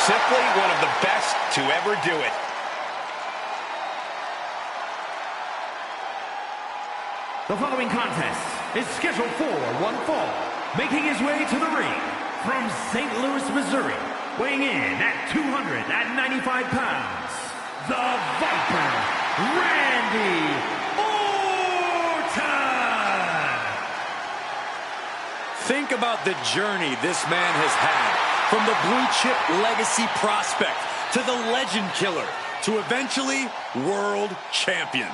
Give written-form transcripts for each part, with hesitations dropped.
Simply one of the best to ever do it. The following contest is scheduled for one fall. Making his way to the ring from St. Louis, Missouri, weighing in at 295 pounds, the Viper, Randy Orton! Think about the journey this man has had, from the blue chip legacy prospect to the legend killer to eventually world champion.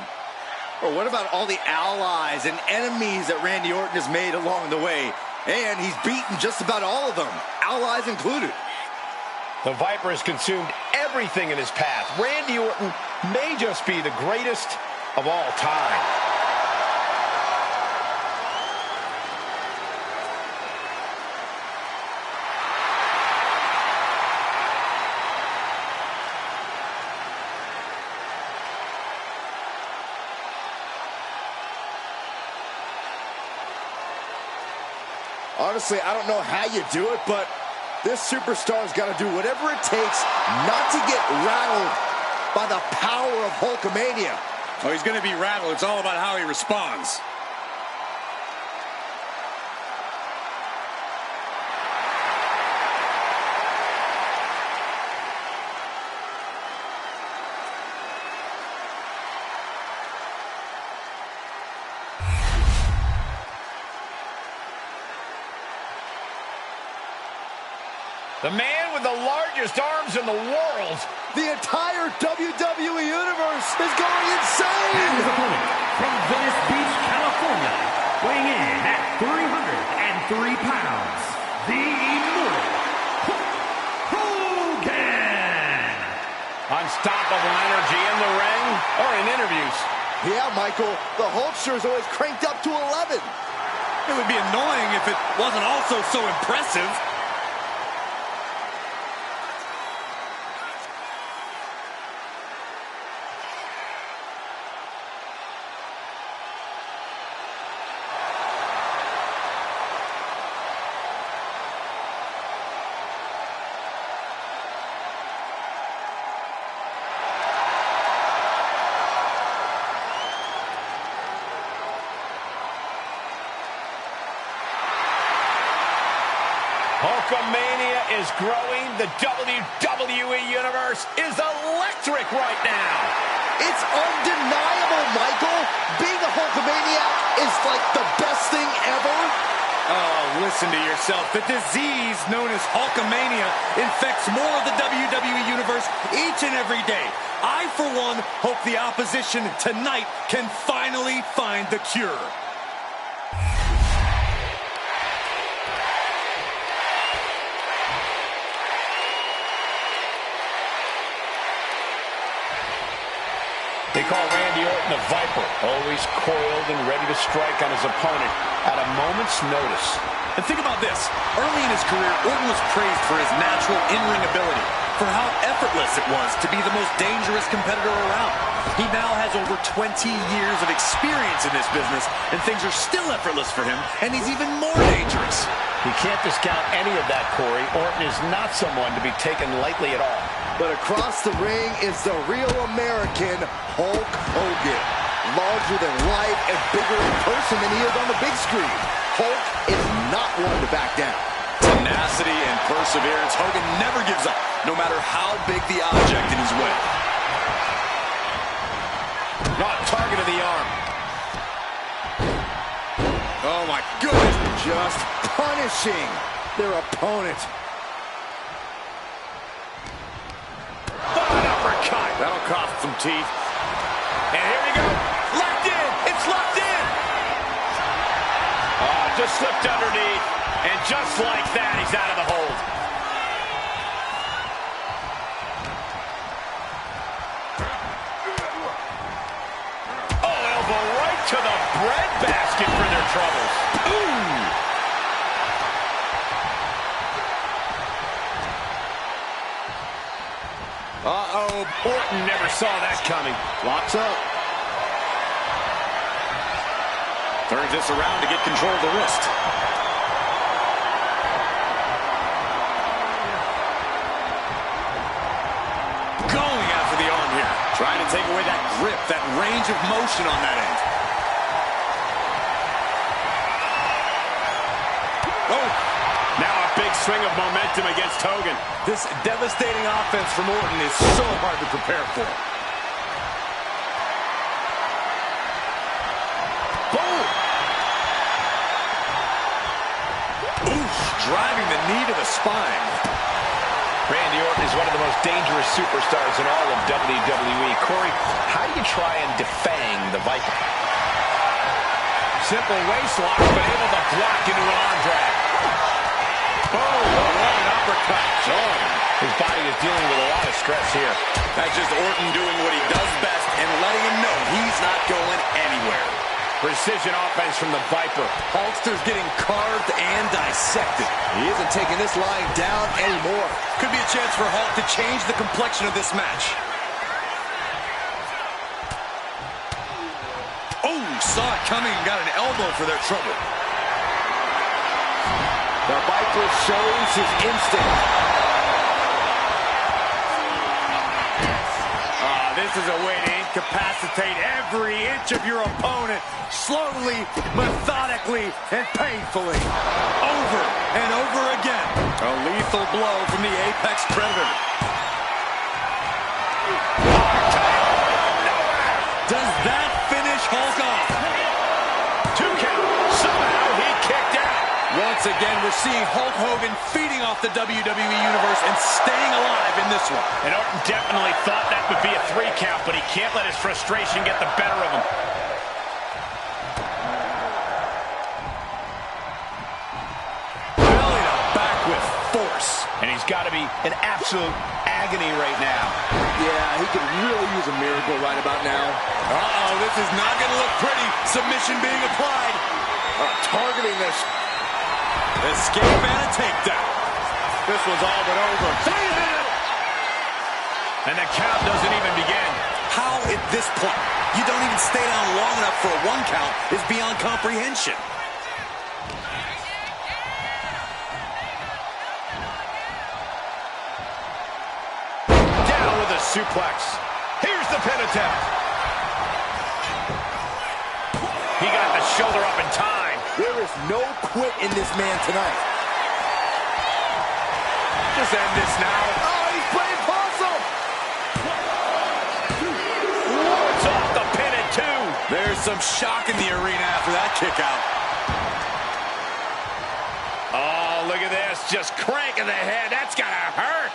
Or what about all the allies and enemies that Randy Orton has made along the way? And he's beaten just about all of them, allies included. The Viper has consumed everything in his path. Randy Orton may just be the greatest of all time. Honestly, I don't know how you do it, but this superstar's got to do whatever it takes not to get rattled by the power of Hulkamania. Oh, he's going to be rattled. It's all about how he responds. The man with the largest arms in the world. The entire WWE Universe is going insane! And his opponent from Venice Beach, California, weighing in at 303 pounds, the Immortal Hulk Hogan! Unstoppable energy in the ring or in interviews. Yeah, Michael, the Hulkster is always cranked up to 11. It would be annoying if it wasn't also so impressive. Hulkamania is growing. The WWE Universe is electric right now. It's undeniable, Michael. Being a Hulkamaniac is like the best thing ever. Oh, listen to yourself. The disease known as Hulkamania infects more of the WWE Universe each and every day. I, for one, hope the opposition tonight can finally find the cure. They call Randy Orton the Viper, always coiled and ready to strike on his opponent at a moment's notice. And think about this. Early in his career, Orton was praised for his natural in-ring ability, for how effortless it was to be the most dangerous competitor around. He now has over 20 years of experience in this business, and things are still effortless for him, and he's even more dangerous. You can't discount any of that, Corey. Orton is not someone to be taken lightly at all. But across the ring is the real American Hulk Hogan. Larger than life and bigger in person than he is on the big screen. Hulk is not one to back down. Tenacity and perseverance. Hogan never gives up, no matter how big the object in his way. Not target of the arm. Oh my goodness. Just punishing their opponent. Uppercut. That'll cost some teeth. And here we go. Locked in. It's locked in. Just slipped underneath. And just like that, he's out of the hold. Oh, elbow right to the breadbasket for their troubles. Ooh. Uh-oh, Orton never saw that coming. Locks up. Turns this around to get control of the wrist. grip, that range of motion on that end. Oh! Now a big swing of momentum against Hogan. This devastating offense from Orton is so hard to prepare for. Boom! Oof, driving the knee to the spine. Randy Orton is one of the most dangerous superstars in all of WWE. Corey, how do you try and defang the Viper? Simple waist lock, but able to block into an arm drag. Oh, what an uppercut. Oh. His body is dealing with a lot of stress here. That's just Orton doing what he does best and letting him know he's not going anywhere. Precision offense from the Viper. Hulkster's getting carved and dissected. He isn't taking this lying down anymore. Could be a chance for Hulk to change the complexion of this match. Oh, saw it coming and got an elbow for their trouble. The Viper shows his instinct. This is a way to incapacitate every inch of your opponent, slowly, methodically, and painfully, over and over again. A lethal blow from the Apex Predator. Does that finish Hulk off? 2 count. Somehow he kicked out. Once again, we're seeing Hulk Hogan feeding off the WWE Universe and staying alive in this one. And Orton definitely thought that would be a 3 count, but he can't let his frustration get the better of him. Belly to back with force. And he's got to be in absolute agony right now. Yeah, he could really use a miracle right about now. Uh-oh, this is not going to look pretty. Submission being applied. Targeting this. Escape and a takedown. This one's all but over. And the count doesn't even begin. How at this point you don't even stay down long enough for a 1 count is beyond comprehension. Down with a suplex. Here's the pin attempt. He got the shoulder up in time. There is no quit in this man tonight. Just end this now. Oh, he's playing possum. It's off the pin at 2. There's some shock in the arena after that kick out. Oh, look at this. Just cranking the head. That's got to hurt.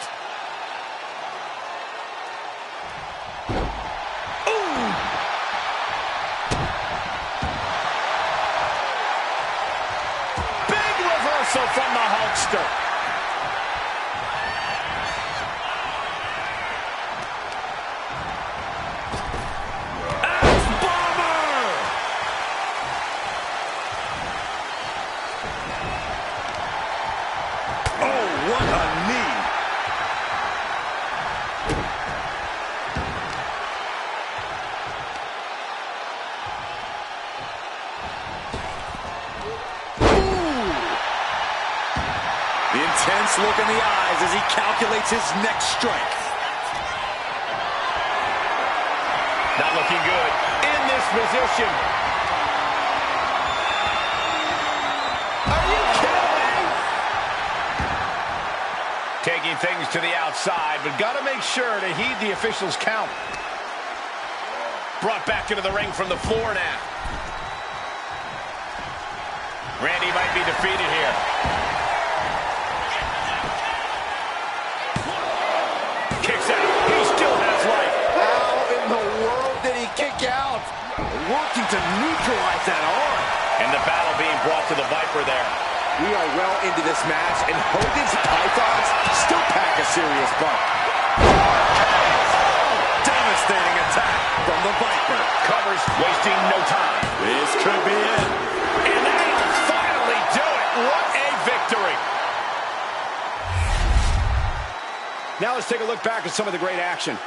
From the Hulkster. Axe-bomber! Oh, what a knee. Intense look in the eyes as he calculates his next strike. Not looking good in this position. Are you kidding me? Taking things to the outside, but got to make sure to heed the officials' count. Brought back into the ring from the floor now. Randy might be defeated here. Kicks out. He still has life. How in the world did he kick out? Working to neutralize that arm. And the battle being brought to the Viper there. We are well into this match, and Hogan's Pythons still pack a serious bump. Devastating attack from the Viper. Covers, wasting no time. This could be it. And they'll finally do it. What a victory. Now let's take a look back at some of the great action.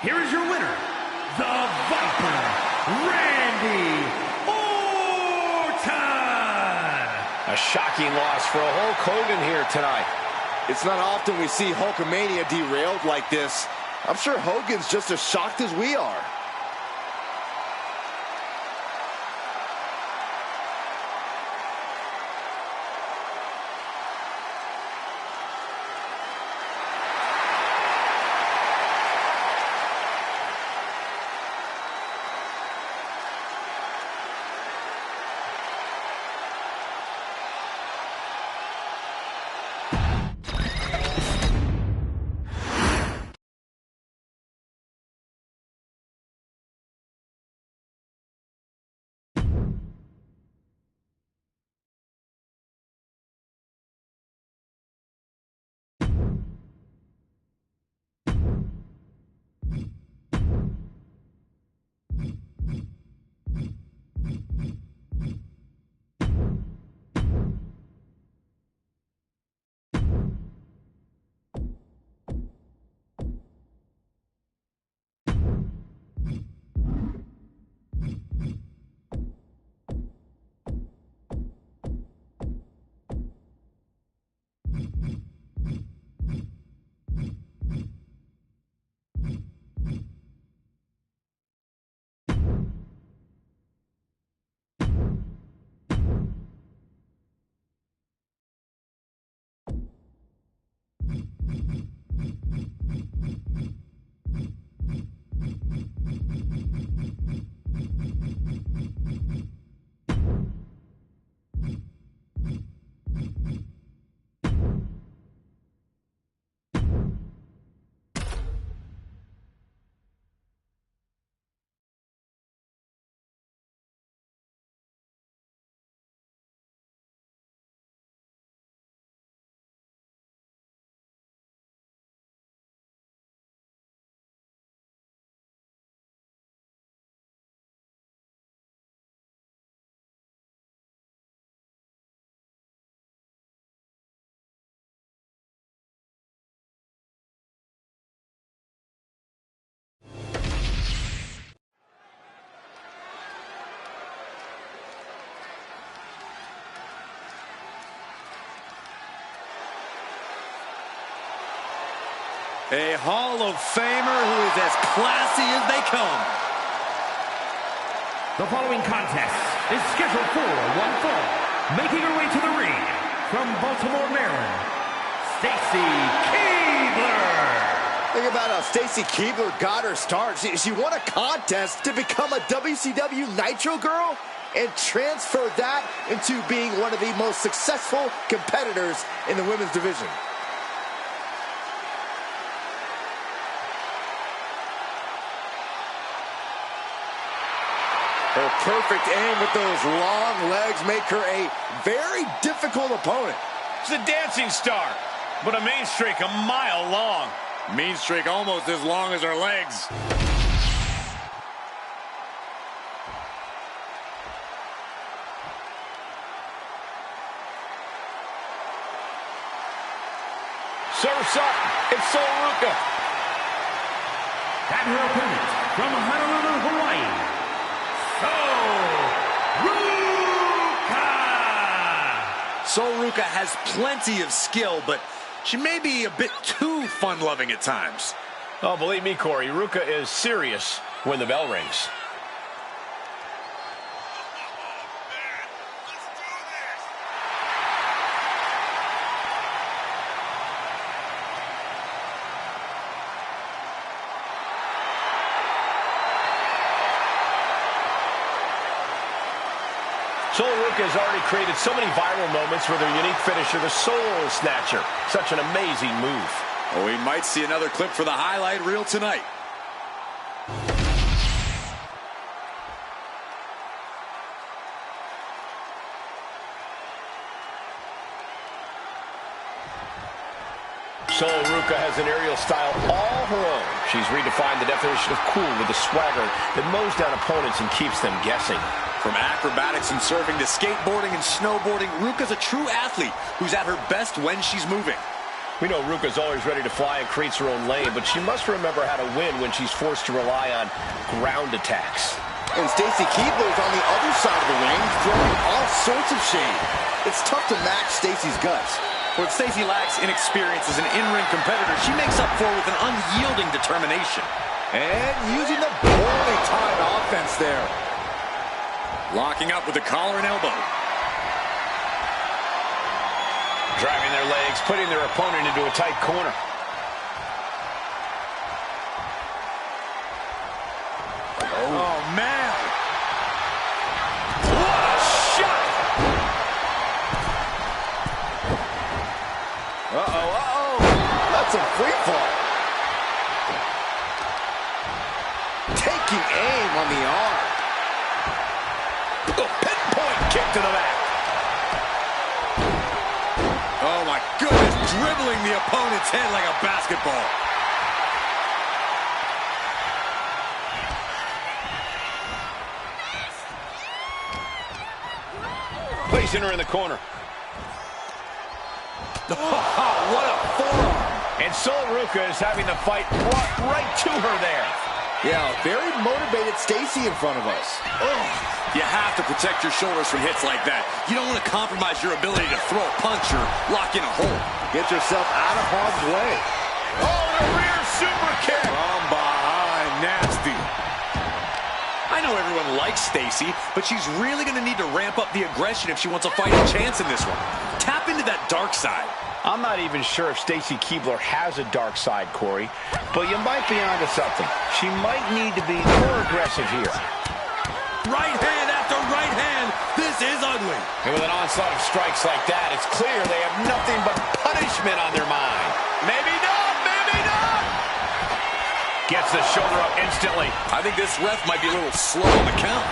here is your winner, the Viper, Randy Orton. A shocking loss for Hulk Hogan here tonight. It's not often we see Hulkamania derailed like this. I'm sure Hogan's just as shocked as we are. A Hall of Famer who is as classy as they come. The following contest is scheduled for one fall. Making her way to the ring from Baltimore, Maryland, Stacy Keibler. Think about how Stacy Keibler got her start. She won a contest to become a WCW Nitro Girl and transferred that into being one of the most successful competitors in the women's division. Her perfect aim with those long legs make her a very difficult opponent. She's a dancing star, but a mean streak a mile long. Mean streak almost as long as her legs. Surf's up. It's Sol Ruca. And her opponent from Honolulu, Hawaii, Sol Ruca has plenty of skill, but she may be a bit too fun-loving at times. Oh, believe me, Corey, Ruca is serious when the bell rings. Sol Ruca has already created so many viral moments with her unique finisher, the Soul Snatcher. Such an amazing move. Oh, we might see another clip for the highlight reel tonight. Sol Ruca has an aerial style all her own. She's redefined the definition of cool with a swagger that mows down opponents and keeps them guessing. From acrobatics and surfing to skateboarding and snowboarding, Ruca's a true athlete who's at her best when she's moving. We know Ruka's always ready to fly and creates her own lane, but she must remember how to win when she's forced to rely on ground attacks. And Stacy Keibler's on the other side of the ring, throwing all sorts of shade. It's tough to match Stacy's guts. What Stacy lacks inexperience as an in-ring competitor, she makes up for with an unyielding determination. And using the poorly timed offense there. Locking up with the collar and elbow. Driving their legs, putting their opponent into a tight corner. Oh, man. What a shot! Uh-oh. That's a free fall. Taking aim on the arm. A pinpoint kick to the back. Oh, my goodness. Dribbling the opponent's head like a basketball. Placing her in the corner. What a forearm. And Sol Ruka is having the fight brought right to her there. Yeah, very motivated Stacy in front of us. You have to protect your shoulders from hits like that. You don't want to compromise your ability to throw a punch or lock in a hold. Get yourself out of harm's way. Oh, the rear super kick. From behind, nasty. I know everyone likes Stacy, but she's really going to need to ramp up the aggression if she wants a fighting chance in this one. Tap into that dark side. I'm not even sure if Stacy Keibler has a dark side, Corey, but you might be onto something. She might need to be more aggressive here. Right hand after right hand. This is ugly. And with an onslaught of strikes like that, it's clear they have nothing but punishment on their mind. Maybe not, maybe not. Gets the shoulder up instantly. I think this ref might be a little slow on the count.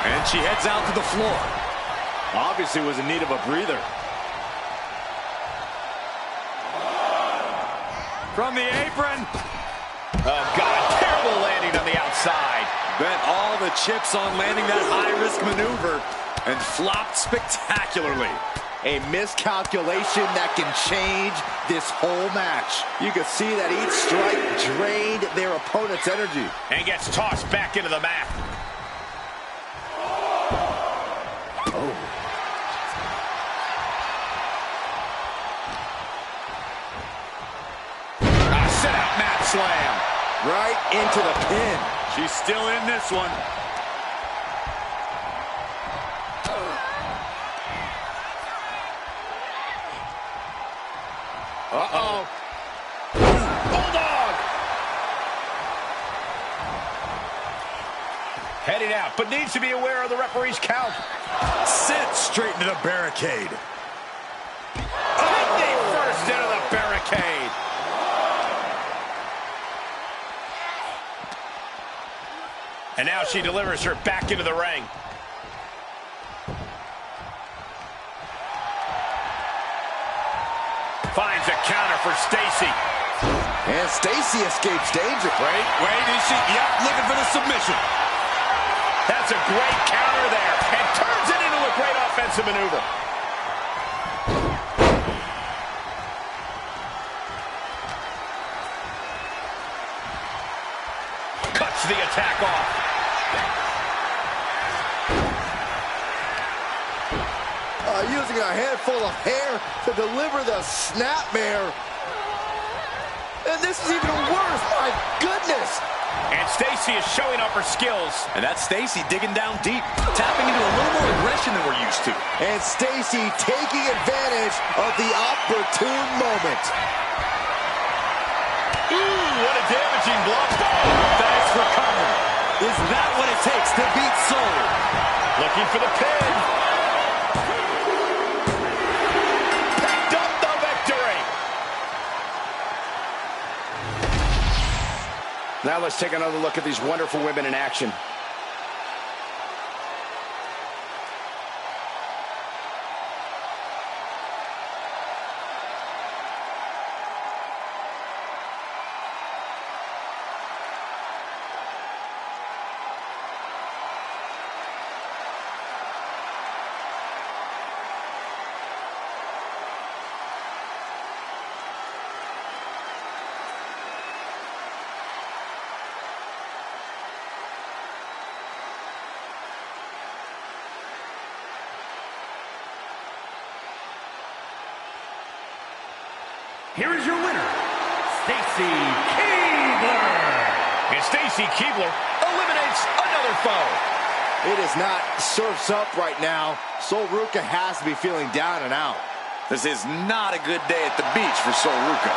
And she heads out to the floor. Obviously was in need of a breather. From the apron. Oh, God, terrible landing on the outside. Bet all the chips on landing that high-risk maneuver and flopped spectacularly. A miscalculation that can change this whole match. You can see that each strike drained their opponent's energy. And gets tossed back into the mat. Sit-out mat slam. Right into the pin. She's still in this one. Uh-oh. Bulldog. Heading out, but needs to be aware of the referee's count. Sent straight into the barricade. Kidney first into the barricade. And now she delivers her back into the ring. Finds a counter for Stacy. And Stacy escapes danger. Wait, is she? Yep, looking for the submission. That's a great counter there. And turns it into a great offensive maneuver. Cuts the attack off. Using a handful of hair to deliver the snapmare. And this is even worse, my goodness. And Stacy is showing off her skills. And that's Stacy digging down deep, tapping into a little more aggression than we're used to. And Stacy taking advantage of the opportune moment. Ooh, what a damaging blow. Thanks for coming. Is that what it takes to beat Sol? Looking for the pin. Now let's take another look at these wonderful women in action. here is your winner, Stacy Keibler. And Stacy Keibler eliminates another foe. It is not surfs up right now. Sol Ruca has to be feeling down and out. This is not a good day at the beach for Sol Ruca.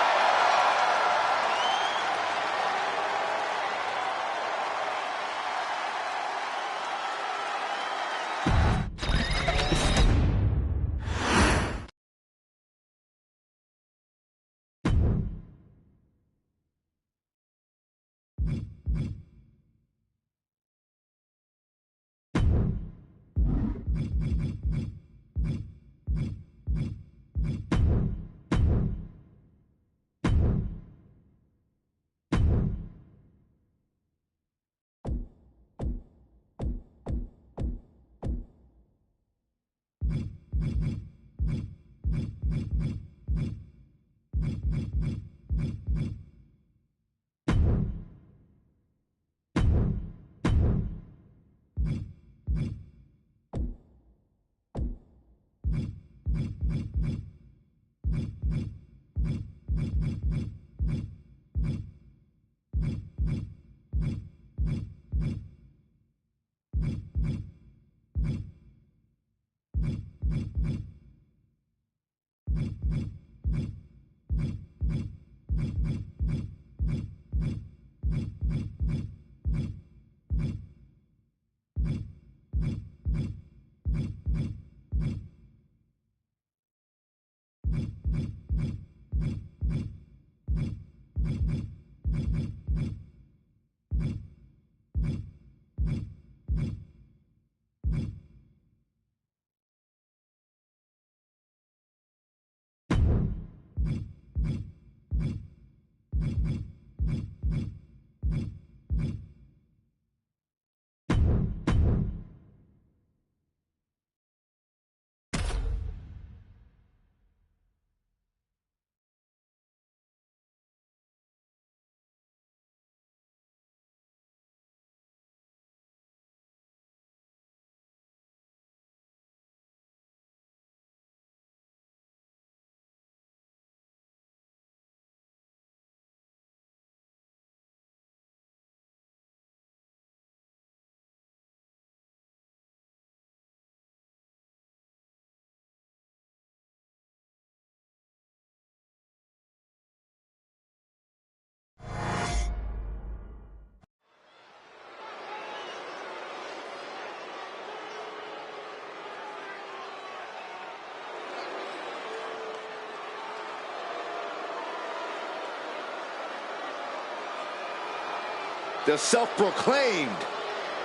The self-proclaimed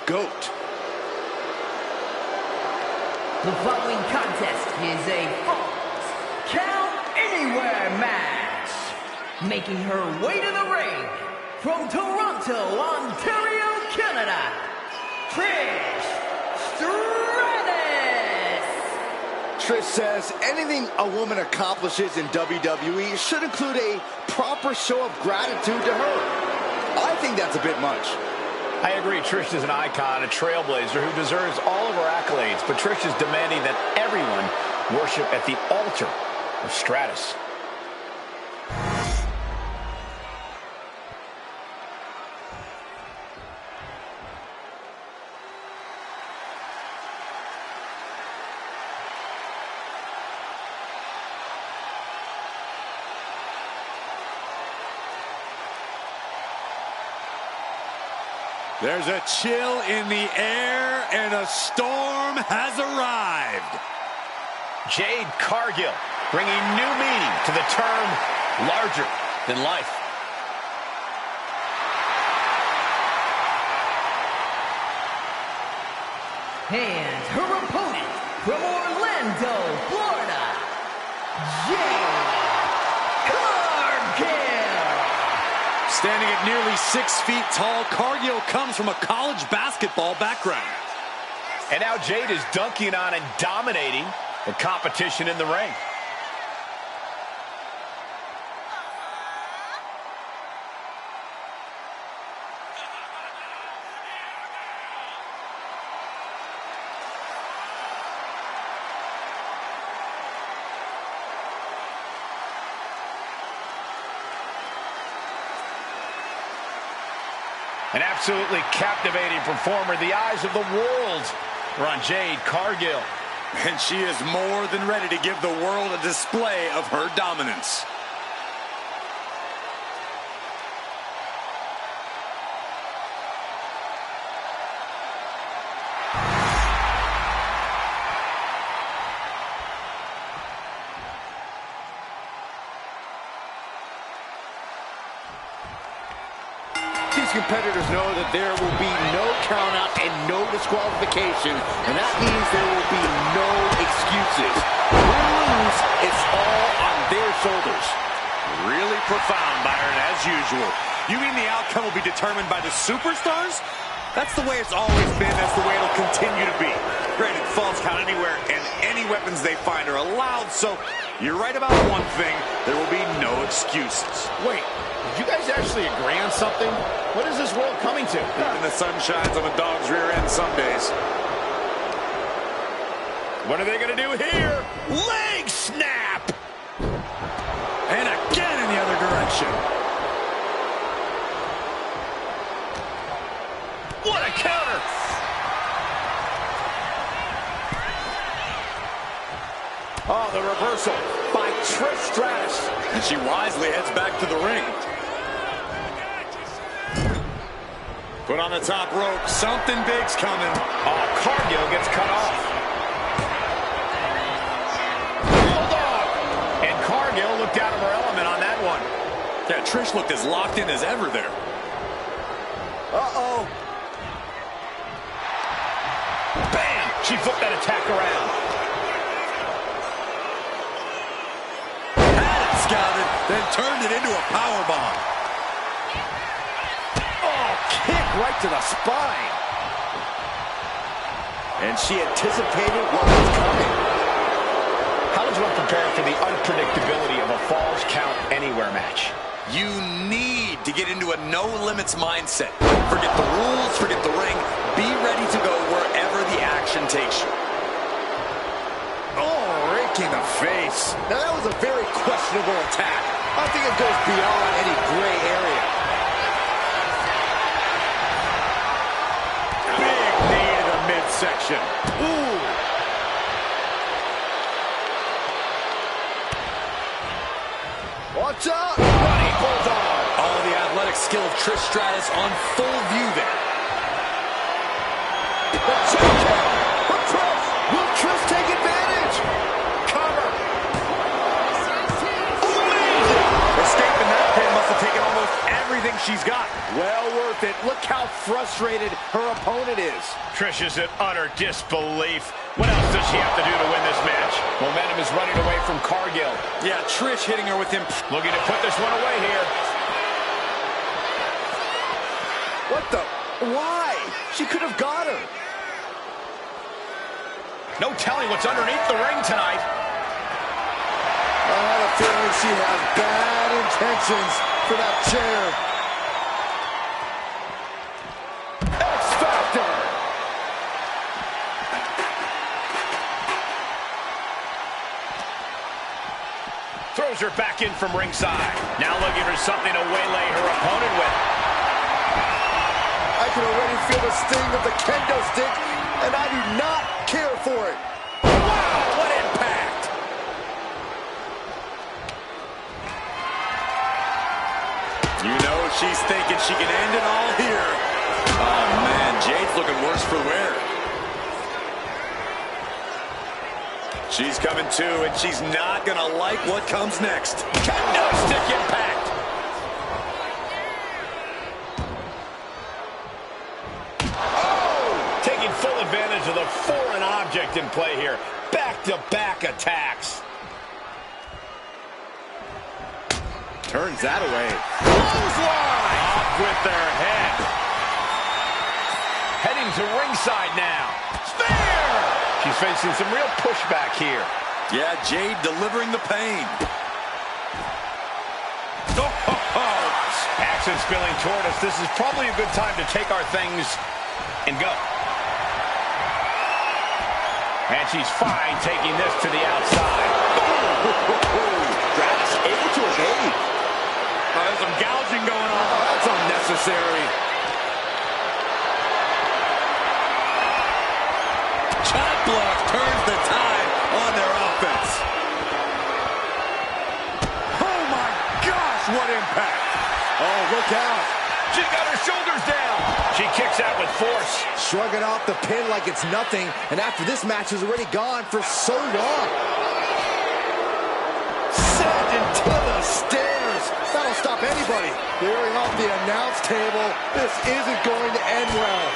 GOAT. The following contest is a Falls Count Anywhere match. Making her way to the ring from Toronto, Ontario, Canada, Trish Stratus. Trish says anything a woman accomplishes in WWE should include a proper show of gratitude to her. I think that's a bit much. I agree. Trish is an icon, a trailblazer who deserves all of her accolades, but Trish is demanding that everyone worship at the altar of Stratus. There's a chill in the air, and a storm has arrived. Jade Cargill bringing new meaning to the term larger than life. And her opponent from Orlando, Florida, Jade Cargill. Standing at nearly 6 feet tall, Cargill comes from a college basketball background. And now Jade is dunking on and dominating the competition in the ring. An absolutely captivating performer. The eyes of the world are on Jade Cargill. And she is more than ready to give the world a display of her dominance. Competitors know that there will be no count out and no disqualification, and that means there will be no excuses. Win or lose, it's all on their shoulders. Really profound, Byron, as usual. You mean the outcome will be determined by the superstars? That's the way it's always been. That's the way it'll continue to be. Granted, falls count anywhere, and any weapons they find are allowed, so you're right about one thing. There will be no excuses. Wait, did you guys actually agree on something? What is this world coming to? Even the sun shines on a dog's rear end some days. What are they going to do here? Leg snap! And again in the other direction. What a counter! Oh, the reversal by Trish Stratus. And she wisely heads back to the ring. Put on the top rope. Something big's coming. Oh, Cargill gets cut off. Bulldog! And Cargill looked out of her element on that one. Yeah, Trish looked as locked in as ever there. Uh-oh. Bam! She flipped that attack around. Had it scouted, then turned it into a powerbomb. Oh, kick right to the spine. And she anticipated what was coming. How does one prepare for the unpredictability of a Falls Count Anywhere match? You need to get into a no-limits mindset. Forget the rules, forget the ring. Be ready to go wherever the action takes you. Oh, rake in the face. Now, that was a very questionable attack. I think it goes beyond any gray area. Big knee to the midsection. Ooh. Watch out! Running Bulldog. All the athletic skill of Trish Stratus on full view there. The check count for Trish. Will Trish take advantage? Cover. Escaping that pin must have taken almost everything she's got. Well worth it. Look how frustrated her opponent is. Trish is in utter disbelief. What else does she have to do to win this match? Momentum is running away from Cargill. Yeah, Trish hitting her with him. Looking to put this one away here. What the? Why? She could have got her. No telling what's underneath the ring tonight. I have a feeling she has bad intentions for that chair. X-Factor. Throws her back in from ringside. Now looking for something to waylay her opponent with. I can already feel the sting of the kendo stick, and I do not care for it. Wow, what impact! You know she's thinking she can end it all here. Oh, man, Jade's looking worse for wear. She's coming too, and she's not going to like what comes next. Kendo stick impact. Oh! Taking full advantage of the foreign object in play here. Back-to-back attacks. Turns that away. Clothesline! Off with their head. Heading to ringside now. Spear! She's facing some real pushback here. Yeah, Jade delivering the pain. Action spilling toward us. This is probably a good time to take our things and go. And she's fine taking this to the outside. Stratus able to evade. There's some gouging going on. Oh, that's unnecessary. chop block turns the tide on their offense. Oh my gosh, what impact! Oh, look out. She got her shoulders down. She kicks out with force. Shrugging off the pin like it's nothing, and after this match is already gone for so long. Sent into the stairs. That'll stop anybody. Clearing off the announce table. This isn't going to end well.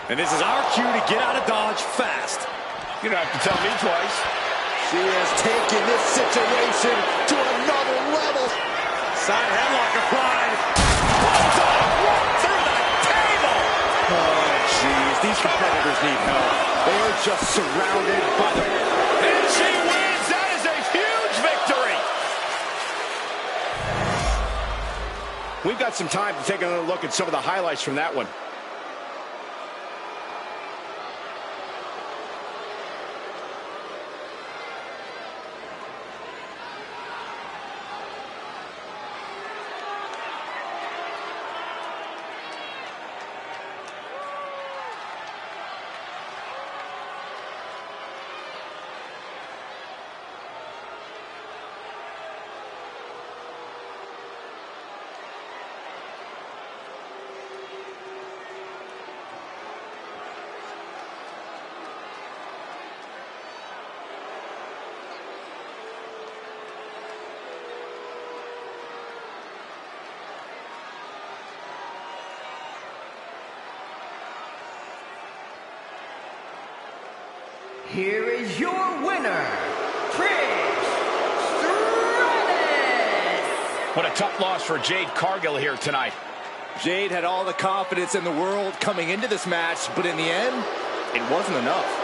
And this is our cue to get out of Dodge fast. You don't have to tell me twice. She has taken this situation to another level. Side headlock applied. Bulldog right through the table. Oh, jeez. These competitors need help. They are just surrounded by the... And she wins. That is a huge victory. We've got some time to take another look at some of the highlights from that one. Here is your winner, Trish Stratus. What a tough loss for Jade Cargill here tonight. Jade had all the confidence in the world coming into this match, but in the end, it wasn't enough.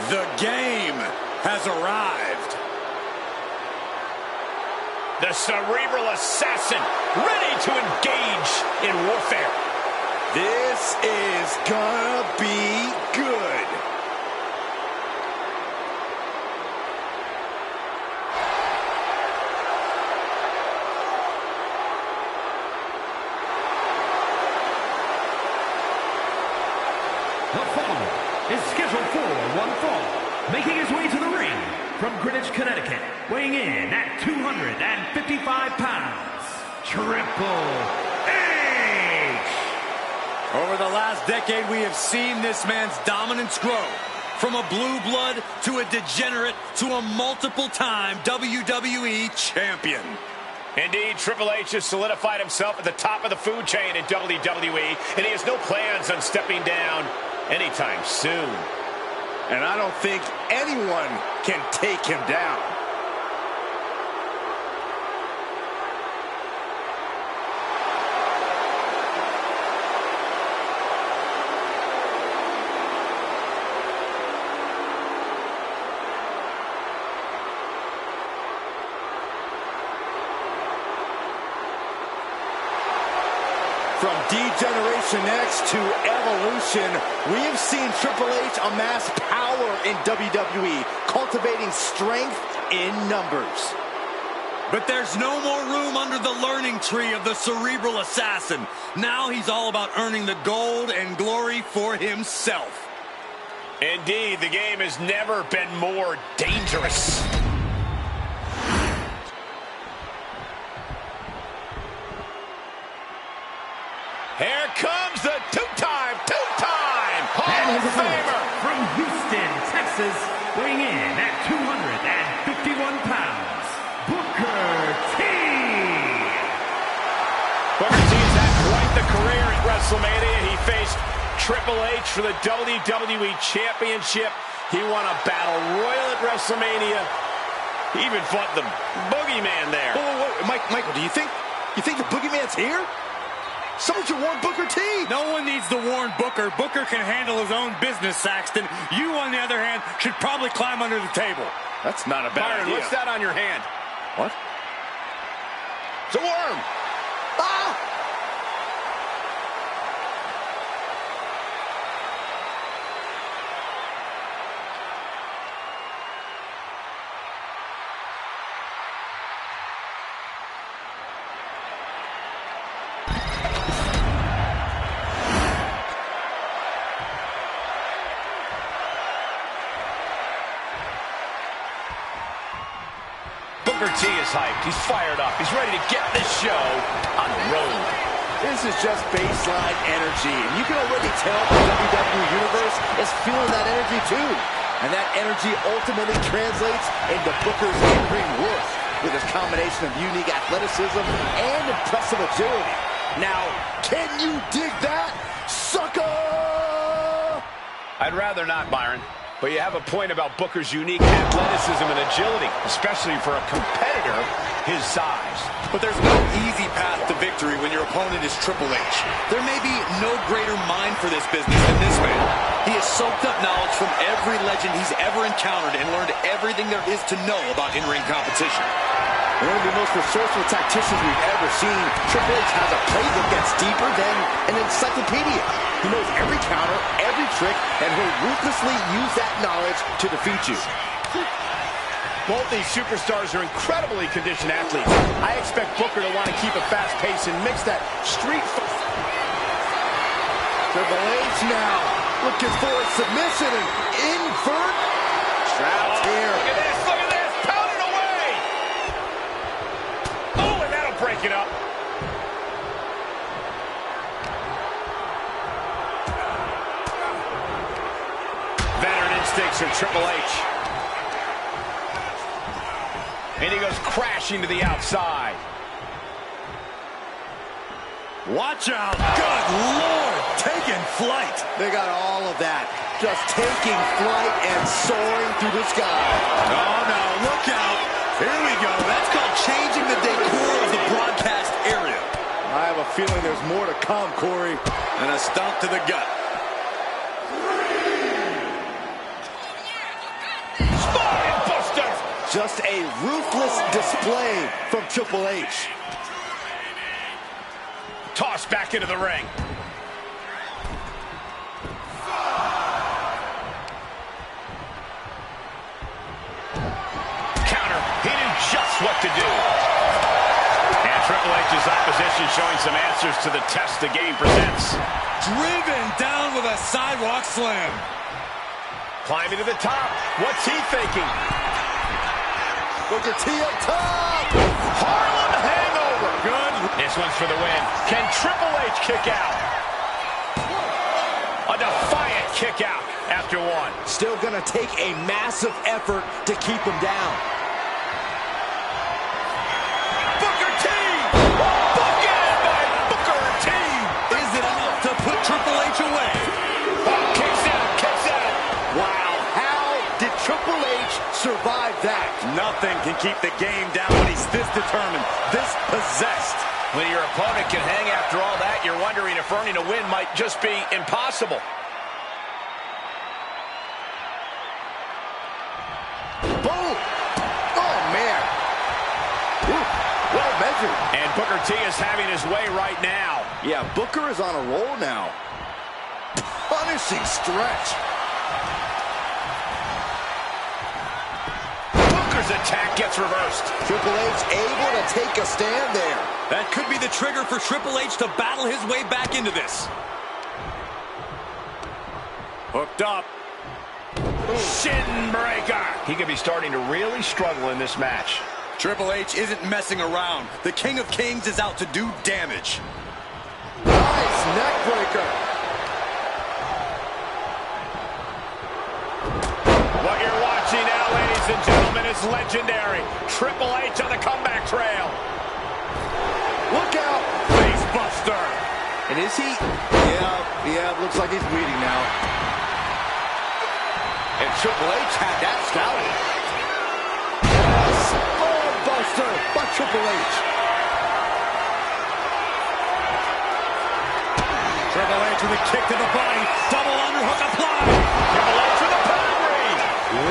The game has arrived. The cerebral assassin, ready to engage in warfare. This is gonna be good. The following is scheduled for one fall, making his way to the ring from Greenwich, Connecticut, weighing in at 255 pounds, Triple H! Over the last decade, we have seen this man's dominance grow. From a blue blood to a degenerate to a multiple-time WWE champion. Indeed, Triple H has solidified himself at the top of the food chain in WWE, and he has no plans on stepping down anytime soon. And I don't think anyone can take him down. From D-Generation X to Evolution, we have seen Triple H amass power in WWE, cultivating strength in numbers. But there's no more room under the learning tree of the cerebral assassin. Now he's all about earning the gold and glory for himself. Indeed, the game has never been more dangerous. Here comes the two-time Hall of Famer. From Houston, Texas, weighing in at 251 pounds, Booker T! Booker T has had quite the career at WrestleMania. He faced Triple H for the WWE Championship. He won a Battle Royal at WrestleMania. He even fought the Boogeyman there. Whoa. Michael, do you think the Boogeyman's here? Someone should warn Booker T. No one needs to warn Booker. Booker can handle his own business, Saxton. You, on the other hand, should probably climb under the table. That's not a bad Byron, idea. what's that on your hand? What? It's a worm. Ah! Booker T is hyped. He's fired up. He's ready to get this show on the road. This is just baseline energy. And you can already tell the WWE Universe is feeling that energy too. And that energy ultimately translates into Booker's in-ring work with his combination of unique athleticism and impressive agility. Now, can you dig that, sucker? I'd rather not, Byron. But you have a point about Booker's unique athleticism and agility, especially for a competitor his size. But there's no easy path to victory when your opponent is Triple H. There may be no greater mind for this business than this man. He has soaked up knowledge from every legend he's ever encountered and learned everything there is to know about in-ring competition. One of the most resourceful tacticians we've ever seen, Triple H has a playbook that's deeper than an encyclopedia. He knows every counter, every trick, and he'll ruthlessly use that knowledge to defeat you. Both these superstars are incredibly conditioned athletes. I expect Booker to want to keep a fast pace and mix that street fight. Triple H now looking for a submission and invert. Trapped here. Look at this, pound it away. Oh, and that'll break it up. Veteran instincts from Triple H. And he goes crashing to the outside. Watch out. Good Lord. Taking flight. They got all of that. Just taking flight and soaring through the sky. Oh, no. Look out. Here we go. That's called changing the decor of the broadcast area. I have a feeling there's more to come, Corey. And a stomp to the gut. Spotted Just a ruthless display from Triple H. Tossed back into the ring. Counter. He knew just what to do. And Triple H's opposition showing some answers to the test the game presents. Driven down with a sidewalk slam. Climbing to the top. What's he thinking? Booker T up top. Harlem hangover. Good. This one's for the win. Can Triple H kick out? A defiant kick out after one. Still gonna take a massive effort to keep him down. Booker T! Bookend by Booker T! Is it enough to put Triple H away? Oh, kicks out, kicks out. Wow, how did Triple H survive that? Nothing can keep the game down when he's this determined, this possessed. When your opponent can hang after all that, you're wondering if earning a win might just be impossible. Boom! Oh, man. Ooh, well measured. And Booker T is having his way right now. Yeah, Booker is on a roll now. Punishing stretch. Booker's attack gets reversed. Triple H able to take a stand there. That could be the trigger for Triple H to battle his way back into this. Hooked up. Shin breaker. He could be starting to really struggle in this match. Triple H isn't messing around. The King of Kings is out to do damage. Nice neck breaker. What you're watching now, ladies and gentlemen, is legendary. Triple H on the comeback trail. Look out. Face buster. And is he? Yeah, looks like he's bleeding now. And Triple H had that scouted. Skull buster by Triple H. Triple H with a kick to the body. Double underhook applied. Triple H with a pedigree.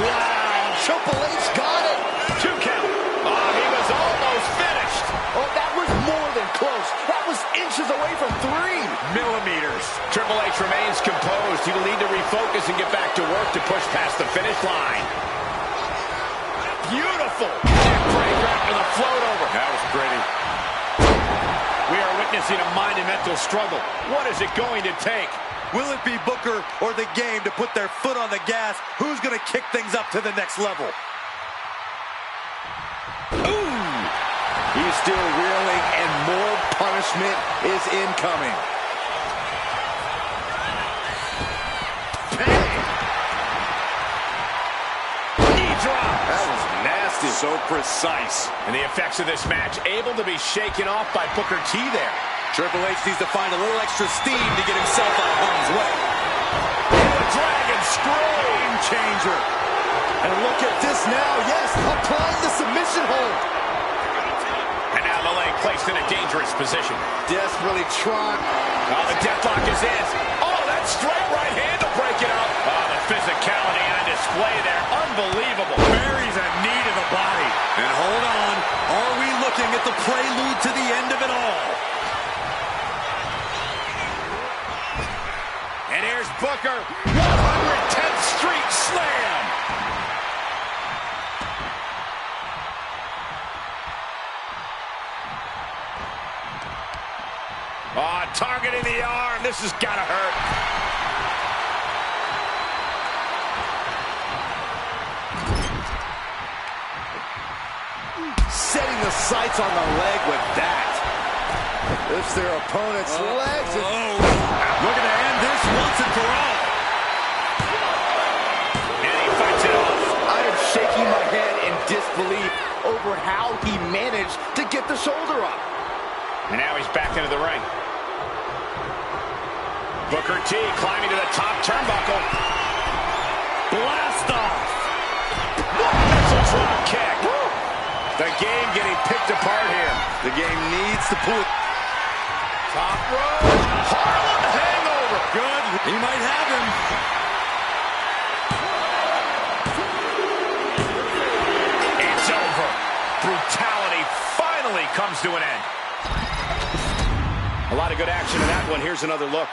Wow, Triple H got it. 2 count. Oh, he was almost finished. Oh, that was more than close. That was inches away from 3 millimeters. Triple H remains composed. He will need to refocus and get back to work to push past the finish line. Beautiful. Neck breaker after the float over. That was pretty. We are witnessing a mind and mental struggle. What is it going to take? Will it be Booker or the game to put their foot on the gas? Who's going to kick things up to the next level? Ooh! He's still reeling, and more punishment is incoming. Knee drop. That was nasty. So precise. And the effects of this match able to be shaken off by Booker T there. Triple H needs to find a little extra steam to get himself out of harm's way. The Dragon Screw. Game changer. And look at this now. Yes, applying the submission hold. And now the leg placed in a dangerous position. Desperately trying. Oh, the deathlock is in. Oh, that straight right hand to break it up. Oh, the physicality on display there. Unbelievable. Buries a knee to the body. And hold on. Are we looking at the prelude to the end of it all? And here's Booker. 110th Street Slam. Oh, targeting the arm. This has got to hurt. Setting the sights on the leg with that. Lifts their opponent's legs. Looking to end this once and for all. And he fights it off. I am shaking my head in disbelief over how he managed to get the shoulder up. And now he's back into the ring. Booker T climbing to the top turnbuckle. Blast off. That's a drop kick. The game getting picked apart here. The game needs to pull it. Top rope. Harlem hangover. Good. He might have him. And brutality finally comes to an end. A lot of good action in that one. Here's another look.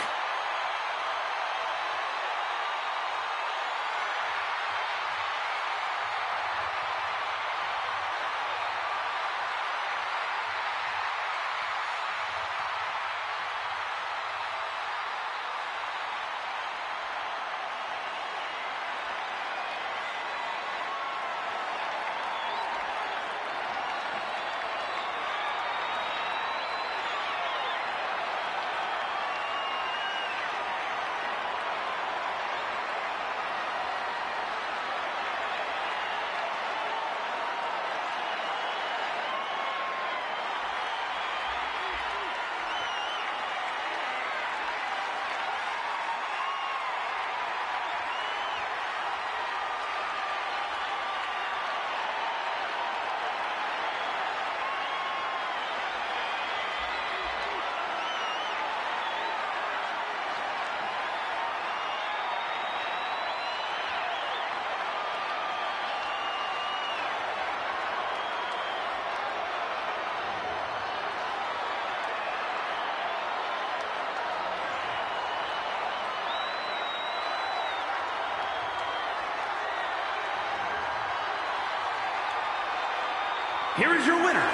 Here is your winner,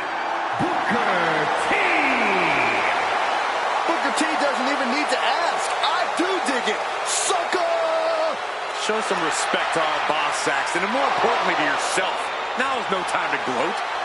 Booker T. Booker T doesn't even need to ask. I do dig it. Sucker! Show some respect to our boss, Saxton, and more importantly to yourself. Now is no time to gloat.